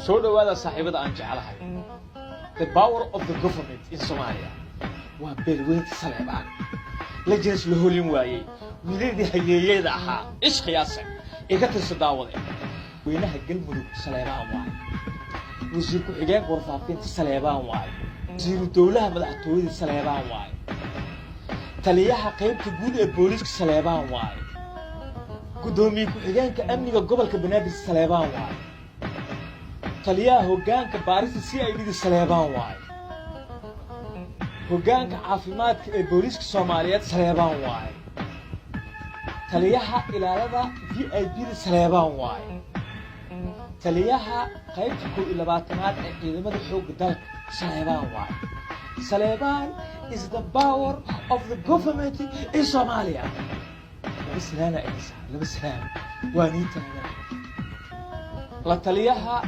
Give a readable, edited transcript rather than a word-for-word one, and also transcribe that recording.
soo dhawaada saaxiibada aan jecelahay. The power of the government in Somalia waa beelweynta Saleebaan la jiris la holin waayay wiiladii hayeeyada ahaa ish qiyaasa iga tirsan daawade weynaha galmudug Saleebaan waay wasiir ku xigeen warfaafinta Saleebaan waay wasiir dowladaha madaxtooyada Saleebaan waay taliyaha qaybta guud ee booliska Saleebaan waay gudoomiye ku xigeenka amniga gobolka Banaadir Saleebaan waay taliyaha hoggaanka baarista CID Saleebaan waay hoggaanka caafimaadka ee booliska Soomaaliyeed Saleebaan waay taliyaha ilaalada VIP Saleebaan waay taliyaha qaybta 12aad ee ciidamada xoogga dalka Saleebaan waay Saleebaan is the power of the government in Somalia. لبس هنا إنسان لبس هنا وانيتا لا تليها